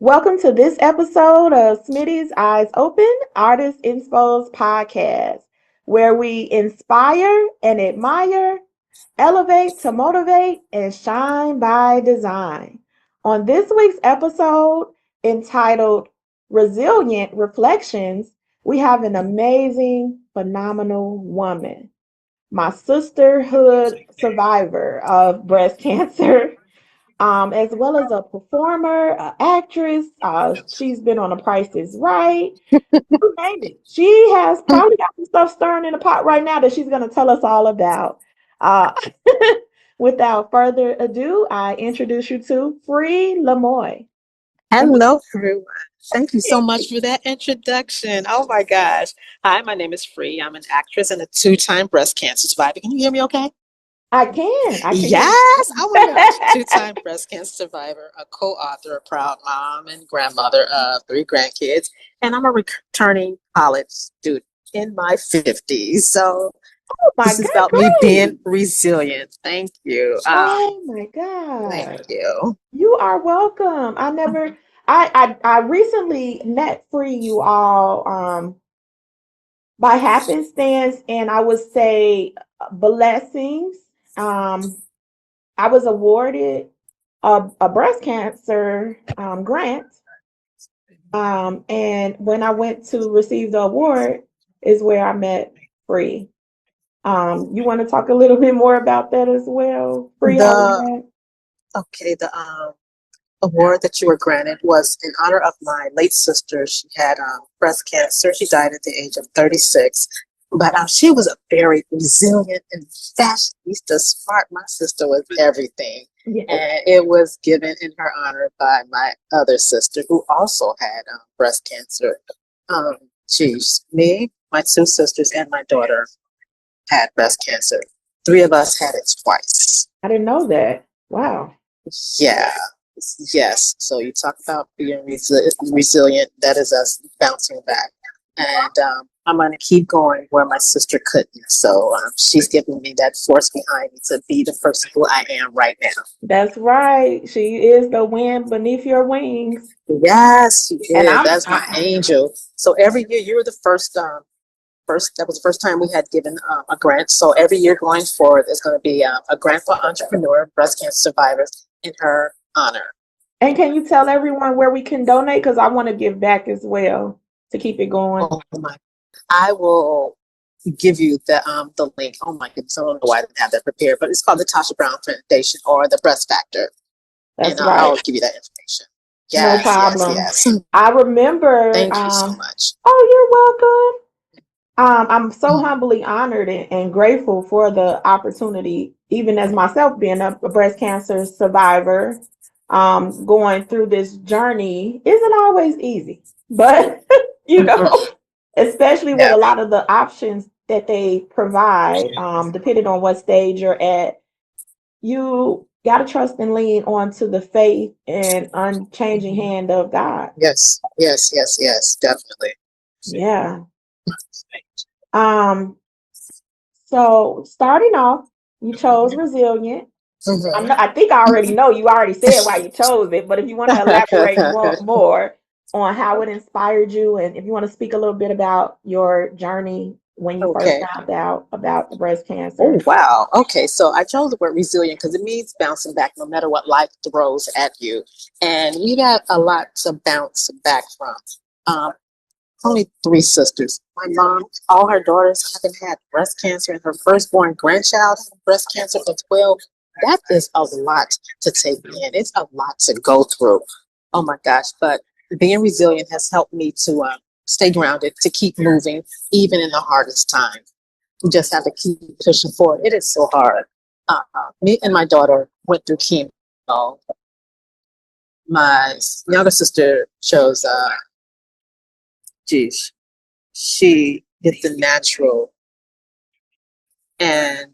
Welcome to this episode of SMITTY'S Eyes Open, Artist INSPOS podcast, where we inspire and admire, elevate to motivate, and shine by design. On this week's episode, entitled Resilient Reflections, we have an amazing, phenomenal woman, my sisterhood survivor of breast cancer, as well as a performer, an actress. She's been on The Price is Right. You name it. She has probably got some stuff stirring in the pot right now that she's going to tell us all about. Uh, without further ado, I introduce you to Free Lemoi. Hello, everyone. Thank you so much for that introduction. Oh my gosh. Hi, my name is Free. I'm an actress and a two-time breast cancer survivor. Can you hear me okay? I can. I can hear Yes. Oh my gosh. Two-time breast cancer survivor, a co-author, a proud mom, and grandmother of 3 grandkids. And I'm a returning college student in my 50s. So Oh my this is God, about me great. being resilient. Thank you. Oh my Thank God. you. You are welcome. I recently met Free you all by happenstance, and I would say blessings. Um, I was awarded a breast cancer grant, and when I went to receive the award, is where I met Free. You want to talk a little bit more about that as well, Free? How we The met? the award that you were granted was in honor of my late sister. She had breast cancer. She died at the age of 36. But she was a very resilient and fashionista, smart. My sister was everything. Yes. And it was given in her honor by my other sister, who also had breast cancer. Um, me, my 2 sisters, and my daughter had breast cancer. 3 of us had it twice. I didn't know that. Wow. Yeah. Yes. So you talk about being resilient. That is us bouncing back. And I'm going to keep going where my sister couldn't. So she's giving me that force behind me to be the person who I am right now. That's right. She is the wind beneath your wings. Yes, she And is. That's my angel. So every year you're the first, that was the first time we had given a grant. So every year going forward, there's going to be a grant for entrepreneur, breast cancer survivors in her honor. and can you tell everyone where we can donate? Because I want to give back as well to keep it going. Oh my! I will give you the link. Oh my goodness! I don't know why I didn't have that prepared, but it's called the Tasha Brown Foundation or the Breast Factor, That's and right. I'll give you that information. No Yes, yes, problem. yes. I remember. Thank you so much. Oh, you're welcome. I'm so humbly honored and grateful for the opportunity, even as myself being a breast cancer survivor, going through this journey isn't always easy, but you know, especially with Yeah. a lot of the options that they provide, depending on what stage you're at, you got to trust and lean onto the faith and unchanging hand of God. Yes, yes, yes, yes, definitely. Yeah. Um, so starting off, you chose Resilient. I think I already know you already said why you chose it, but if you want to elaborate more on how it inspired you, and if you want to speak a little bit about your journey when you first Okay. found out about the breast cancer. Oh, wow. Okay. So I chose the word resilient because it means bouncing back no matter what life throws at you. And we got a lot to bounce back from. Um, Only 3 sisters. My mom, all her daughters haven't had breast cancer, and her firstborn grandchild had breast cancer as well. That is a lot to take in. It's a lot to go through. Oh my gosh. But being resilient has helped me to stay grounded, to keep moving, even in the hardest time. You just have to keep pushing forward. It is so hard. Me and my daughter went through chemo. My younger sister chose, geez, she did the natural, and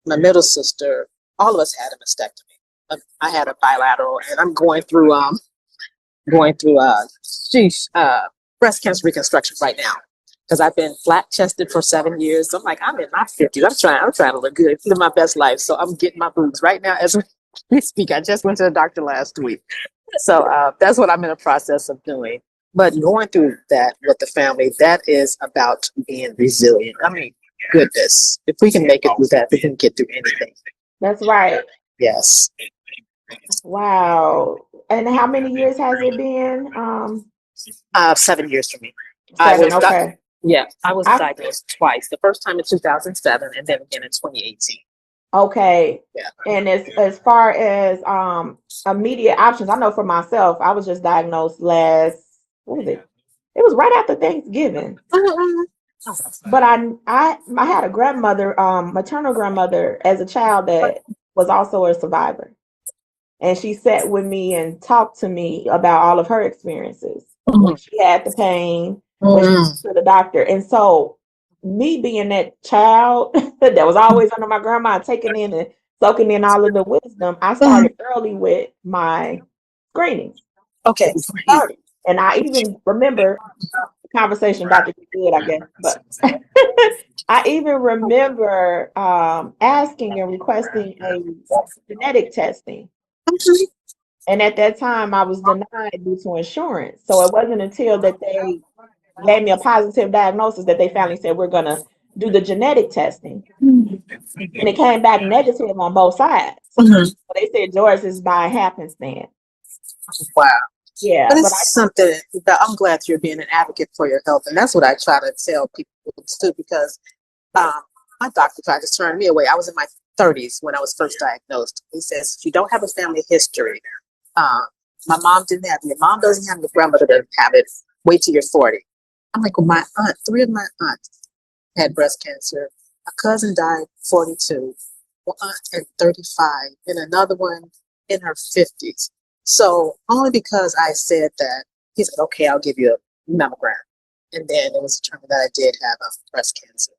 my middle sister, all of us had a mastectomy. I had a bilateral, and I'm going through breast cancer reconstruction right now because I've been flat chested for 7 years. I'm like, I'm in my 50s. I'm trying to look good, live my best life. So I'm getting my boobs right now as we speak. I just went to the doctor last week. So that's what I'm in the process of doing. But going through that with the family, that is about being resilient. I mean, goodness, if we can make it through that, we can get through anything. That's right. Yes. Wow. And how many years has it been? 7 years for me. I Seven. was, Okay. yeah, I was I diagnosed twice. The first time in 2007, and then again in 2018. Okay. Yeah. And as far as immediate options, I know for myself, I was just diagnosed what was it? It was right after Thanksgiving. But I had a grandmother, maternal grandmother as a child that was also a survivor. And she sat with me and talked to me about all of her experiences when she had the pain, when she went to the doctor. And so me being that child that was always under my grandma, taking in and soaking in all of the wisdom, I started early with my screenings. Okay. And I even remember the conversation about to get good, I guess, but I even remember asking and requesting a genetic testing. And at that time, I was denied due to insurance. So it wasn't until that they gave me a positive diagnosis that they finally said, we're going to do the genetic testing. And it came back negative on both sides. So they said yours is by happenstance. Wow. Yeah. But it's something that I'm glad you're being an advocate for your health. And that's what I try to tell people too, because my doctor tried to turn me away. I was in my 30s when I was first diagnosed. He says, if you don't have a family history, my mom didn't have it. Your mom doesn't have it. Your grandmother doesn't have it. Wait till you're 40. I'm like, well, my aunt, 3 of my aunts had breast cancer. A cousin died 42. One aunt at 35, and another one in her 50s. So only because I said that, he said, okay, I'll give you a mammogram. And then it was determined that I did have breast cancer.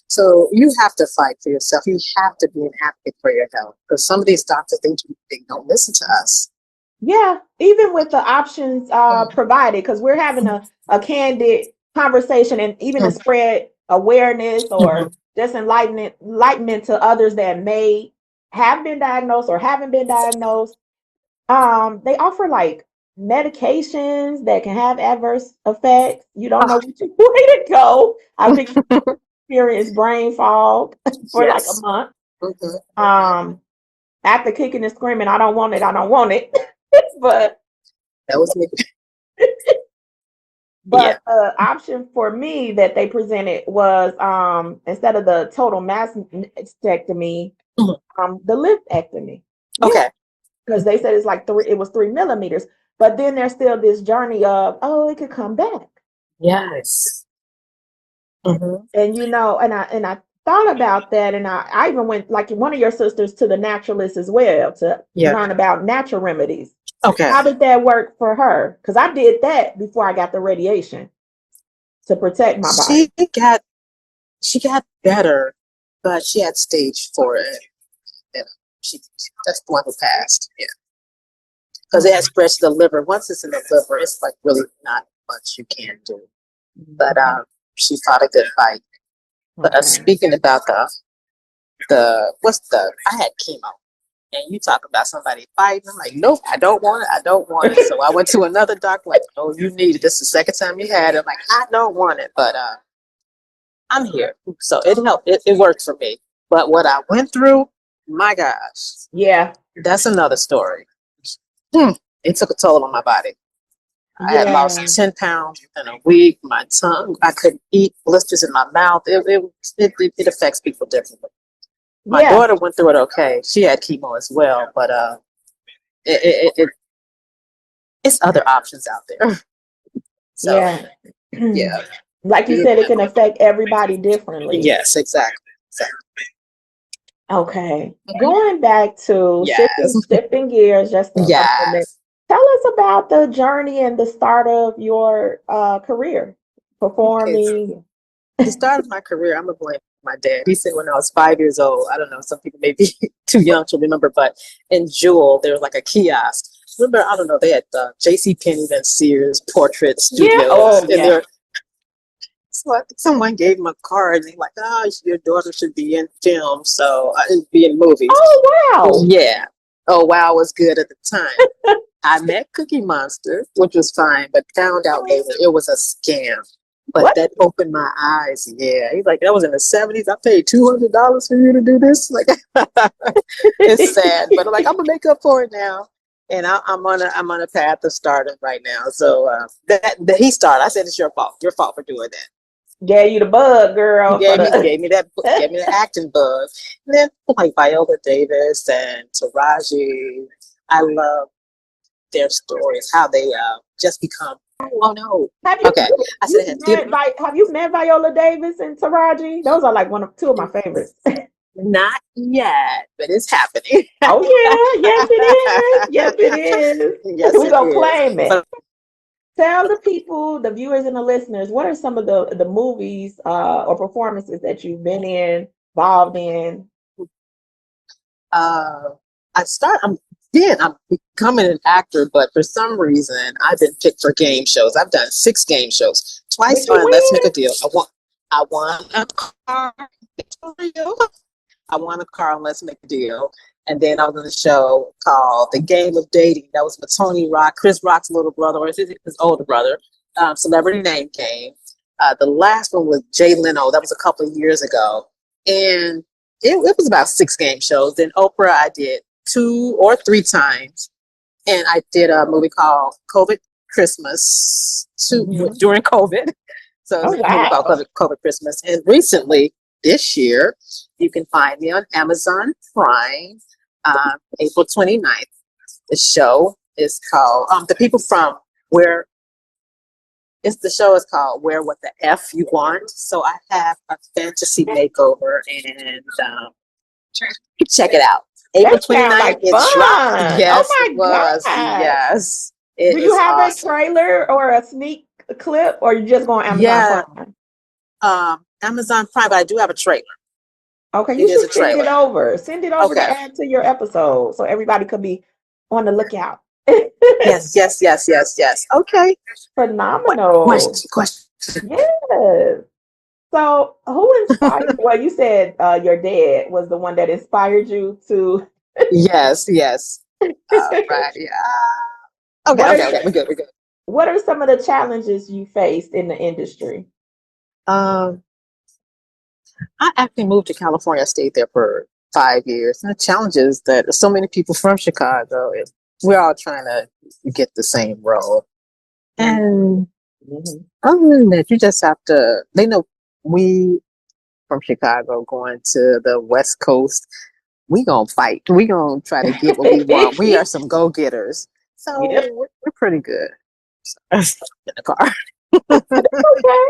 So you have to fight for yourself. You have to be an advocate for your health, because some of these doctors, they don't listen to us. Yeah, even with the options provided, because we're having a candid conversation and even to spread awareness or just enlightenment to others that may have been diagnosed or haven't been diagnosed. They offer like medications that can have adverse effects. You don't know which way to go. I've experienced brain fog for like a month. After kicking and screaming, I don't want it, I don't want it. But that was me. But the option for me that they presented was instead of the total mastectomy, the lymphectomy. Okay. Because they said it's like it was 3 millimeters. But then there's still this journey of, oh, it could come back. Yes. And you know, and I thought about that, and I even went like one of your sisters to the naturalist as well to learn about natural remedies. Okay. How did that work for her? Because I did that before I got the radiation to protect my body. She got better, but she had stage 4. And that's the one who passed. Yeah. Because it has spread to the liver. Once it's in the liver, it's like really not much you can do. But she fought a good fight. But speaking about I had chemo. And you talk about somebody fighting. I'm like, nope, I don't want it. I don't want it. So I went to another doctor, like, oh, you need it. This is the second time you had it. I'm like, I don't want it. But I'm here. So it helped. It worked for me. But what I went through, my gosh. Yeah. That's another story. It took a toll on my body. I had lost 10 pounds in a week. My tongue, I couldn't eat, blisters in my mouth. It affects people differently. My daughter went through it okay. She had chemo as well, but it's other options out there. So, yeah. Like you said, it can affect everybody differently. Yes, exactly. Okay. Going back to shifting gears just a minute. Tell us about the journey and the start of your career performing. The start of my career, I'm going to blame my dad. He said when I was 5 years old, I don't know, some people may be too young to remember, but in Jewel, there was like a kiosk. Remember, I don't know, they had JCPenney, then Sears, Portrait Studios. So I think someone gave him a card and he's like, oh, your daughter should be in film, so be in movies. Oh, wow. Yeah. Oh, wow was good at the time. I met Cookie Monster, which was fine, but found out later it was a scam. But What? that opened my eyes. Yeah, he's like, that was in the '70s. I paid $200 for you to do this. Like, it's sad, but I'm like, I'm gonna make up for it now, and I'm on a path of starting right now. So that he started. I said, it's your fault. Your fault for doing that. Gave you the bug, He girl, for gave me the. gave me that gave me the acting bug. And then like Viola Davis and Taraji, I love their stories, how they just become. Oh no. Have you Okay, I said I had theater. have you met Viola Davis and Taraji? Those are like two of my favorites. Not yet, but it's happening. Oh yeah, yes it is. Yes it is. Yes, We're it gonna is. claim it. But Tell the people, the viewers and the listeners, what are some of the movies or performances that you've been involved in? uh, I'm becoming an actor, but for some reason I've been picked for game shows. I've done 6 game shows, Did twice you on Let's Make win? a Deal. I won a car. I won a car on Let's Make a Deal. And then I was on a show called The Game of Dating. That was with Tony Rock, Chris Rock's little brother, or his older brother. Celebrity Name Game. The last one was Jay Leno. That was a couple of years ago. And it was about 6 game shows. Then Oprah, I did 2 or 3 times. And I did a movie called COVID Christmas Mhm. during COVID. So Oh it's a movie called wow. COVID Christmas. And recently, this year, you can find me on Amazon Prime, April 29th. The show is called The People from Where. The show is called Where What the F You Want. So I have a fantasy makeover, and check it out. April That sounds 29th, like it dropped. fun. Oh Yes, it my was. gosh. Yes, Do it you is have a awesome. trailer or a sneak clip, or you just go on Amazon Yeah, Prime? Amazon Prime, but I do have a trailer. Okay, you It is a should send it trailer. over. Send it over to Okay. add to your episode so everybody could be on the lookout. Yes, yes, yes, yes, yes. Okay. What Phenomenal. question? Question. Yes. So, who inspired? Well, you said your dad was the one that inspired you to. Yes, yes. Right. Yeah. Okay, What are okay, okay. We're good. We're good. what are some of the challenges you faced in the industry? Um, I actually moved to California. I stayed there for 5 years. And the challenge is that so many people from Chicago, we're all trying to get the same role. And Mhm. other than that, you just have to, they know we from Chicago going to the West Coast, we gonna fight. We gonna try to get what we want. We are some go-getters. So Yep. we're pretty good. So, in the car. Okay.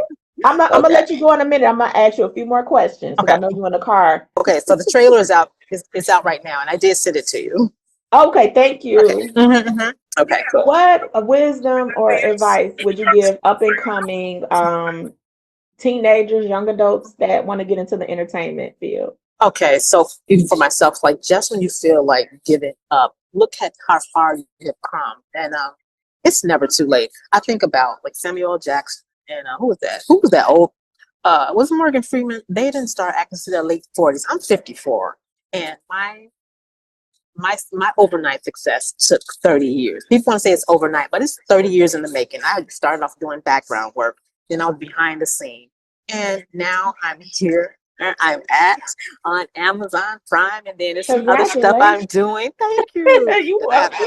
I'm gonna Okay. let you go in a minute. I'm gonna ask you a few more questions because I Okay. know you're in the car. Okay. So the trailer is out. It's out right now, and I did send it to you. Okay, thank Okay. you. Okay. Cool. What wisdom or advice would you give up and coming teenagers, young adults that want to get into the entertainment field? Okay. So even for myself, like just when you feel like giving up, look at how far you have come, and it's never too late. I think about like Samuel L. Jackson and who was that? Who was that old? Was Morgan Freeman? They didn't start acting to their late 40s. I'm 54, and my overnight success took 30 years. People want to say it's overnight, but it's 30 years in the making. I started off doing background work, then I was behind the scene, and now I'm here. I'm at on Amazon Prime, and then there's some other stuff I'm Congratulations. doing. Thank you. You And I have welcome.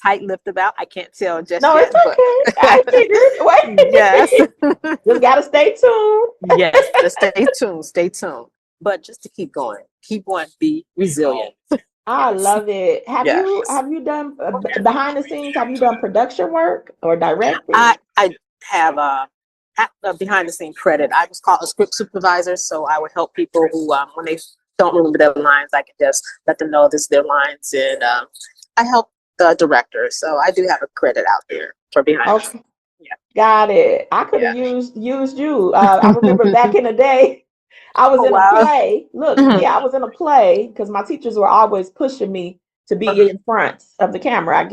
tight lipped about. I can't tell just No, it's yet, but okay. I figured. yes. Wait. Just gotta stay tuned. Yes, just stay tuned, stay tuned. But just to keep going, be resilient. I Yes, love it. yes. Have you done behind the scenes? Have you done production work or directing? I have a behind the scene credit. I was called a script supervisor, so I would help people who when they don't remember their lines, I can just let them know this is their lines, and I help the director. So I do have a credit out there for behind the scenes. Okay, got it. I could have Yeah, used you. I remember yeah. back in the day, I was Oh in a wow. play. Look, Mhm. yeah, I was in a play because my teachers were always pushing me to be in front of the camera.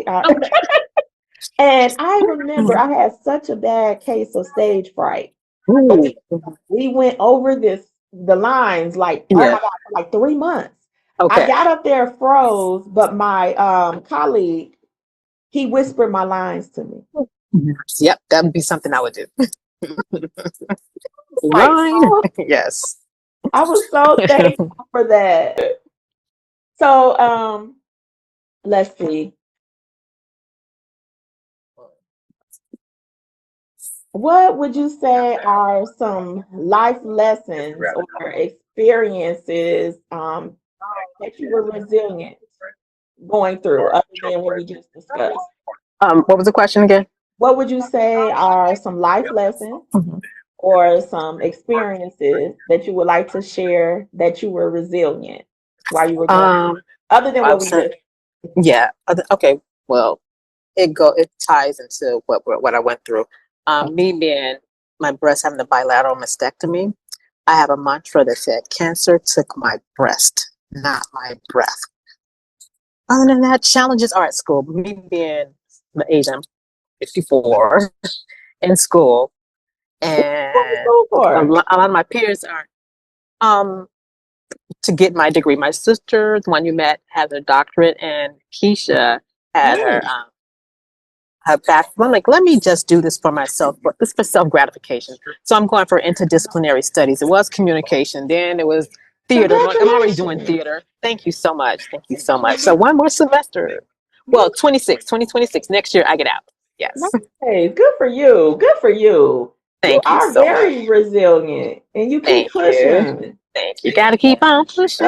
And I remember I had such a bad case of stage fright. Ooh. We went over the lines like, oh my Yeah. God, for like 3 months. I Okay. got up there, froze, but my colleague He whispered my lines to me. Yep, that would be something I would do. Like, Line. oh, Yes. I was so thankful for that. So, let's see. What would you say are some life lessons or experiences that you were resilient going through, other than what we just discussed? What was the question again? What would you say are some life lessons Mhm. or some experiences that you would like to share that you were resilient while you were going, other than what we Also, just? yeah. Okay. Well, it ties into what I went through. Me being my breast having a bilateral mastectomy, I have a mantra that said, "Cancer took my breast, not my breath." Other than that, challenges are at school. Me being the age I'm 54 in school, What was and going for? a lot of my peers are um to get my degree. My sister, the one you met, has her doctorate, and Keisha had Mm, her back. I'm like, let me just do this for myself, but this for self gratification. So I'm going for interdisciplinary studies. It was communication, then it was theater. I'm like, I'm already doing congratulations. theater. Thank you so much. Thank you so much. So one more semester. Well, 2026 next year I get out. Yes. Nice. Good for you. Good for you. You Thank you are so much. very resilient and you keep Thank you. pushing. Thank you. Got to keep on pushing.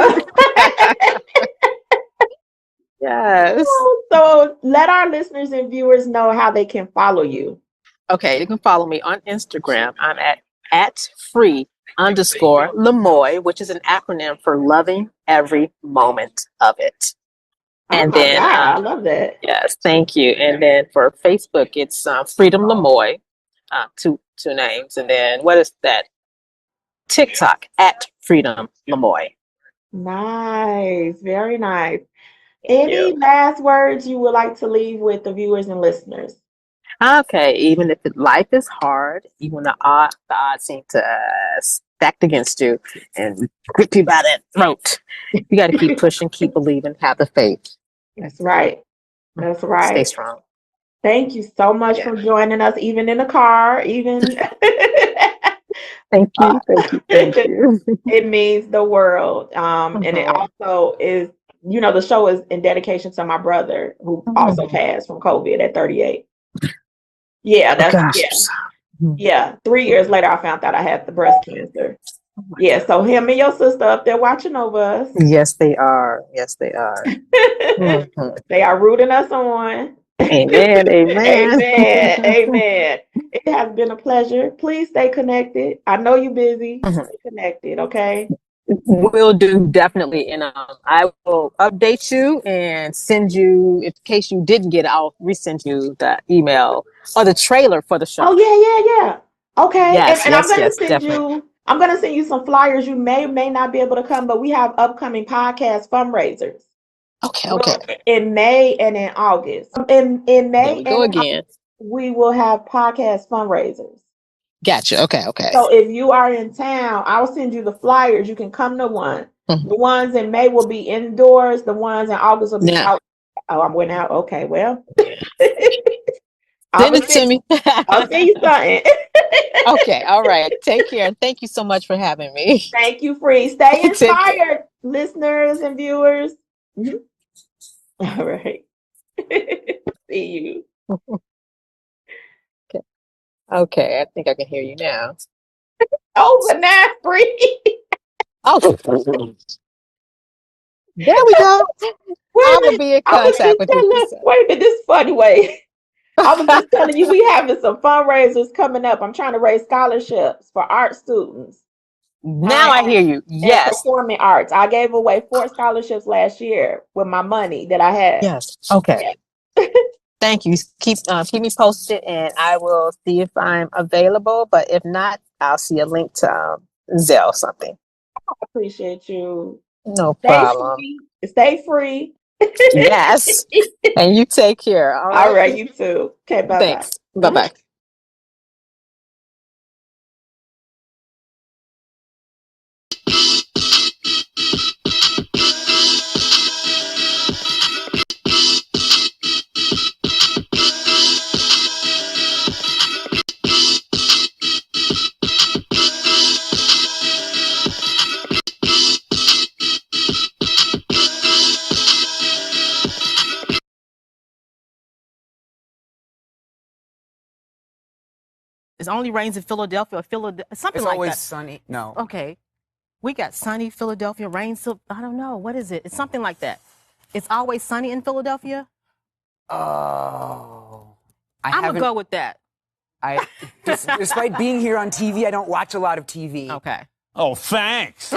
Yes. So let our listeners and viewers know how they can follow you. Okay, you can follow me on Instagram. I'm at free underscore Lemoi, which is an acronym for loving every moment of it. Oh And my then, God, I love that. yes, thank you. And then for Facebook, it's Freedom Lemoy, two names. And then what is that? TikTok at Freedom Lemoy. Nice. Very nice. Thank Any you. last words you would like to leave with the viewers and listeners? Okay, even if life is hard, even the odds seem to stacked against you and grip you by that throat, you got to keep pushing, keep believing, have the faith. That's right. That's Stay right. strong. Thank you so much Yeah. for joining us, even in the car, even. Thank you. Thank you. Thank you. It means the world. And it Mhm. also is, the show is in dedication to my brother who also Oh passed from COVID at 38. Yeah, gosh. yeah. 3 years later, I found out I had the breast cancer. Oh my Yeah, God. so him and your sister up there watching over us. Yes, they are. Yes, they are. Mhm. They are rooting us on. Amen. Amen. Amen. Amen. It has been a pleasure. Please stay connected. I know you're busy. Mhm. Stay connected, okay? Will do definitely, and I will update you and send you. In case you didn't get it, I'll resend you the email or the trailer for the Oh show. yeah, yeah, yeah. Okay. And Yes, and I'm yes, gonna yes, send definitely. you I'm gonna send you some flyers. You may not be able to come, but we have upcoming podcast fundraisers. Okay, okay. Well, in May and in August. In There May we go and in again. we will have podcast fundraisers. Gotcha. Okay, okay. So if you are in town, I'll send you the flyers. You can come to one. Mhm. The ones in May will be indoors. The ones in August will be Now, out. Oh, I went out. Okay, well, send I'll it to me. send you something. Okay, all right. Take care, and thank you so much for having me. Thank you, Free. Stay Take care. inspired, listeners and viewers. Mhm. All right. See you. Okay. Okay, I think I can hear you now. Over now, Free. Oh, there we go. Wait a I will minute. be in I was contact just with you. telling. Wait a minute. This funny way. I was just telling you we having some fundraisers coming up. I'm trying to raise scholarships for art students Now I hear you. and Yes. performing arts. I gave away 4 scholarships last year with my money that I had. Yes. Okay. Yeah. Thank you. Keep me posted, and I will see if I'm available. But if not, I'll see a link to Zelle something. Appreciate you. No Stay problem. free. Stay free. Yes. And you take care. All All right. right, you too. Okay, bye bye. Thanks. Bye bye. It only rains in Philadelphia or something It's like always that. sunny. No. Okay. We got sunny Philadelphia, rain, I don't know. What is it? It's something like that. It's always sunny in Philadelphia? Oh. I'm going to go with that. Despite being here on TV, I don't watch a lot of TV. Okay. Oh, thanks.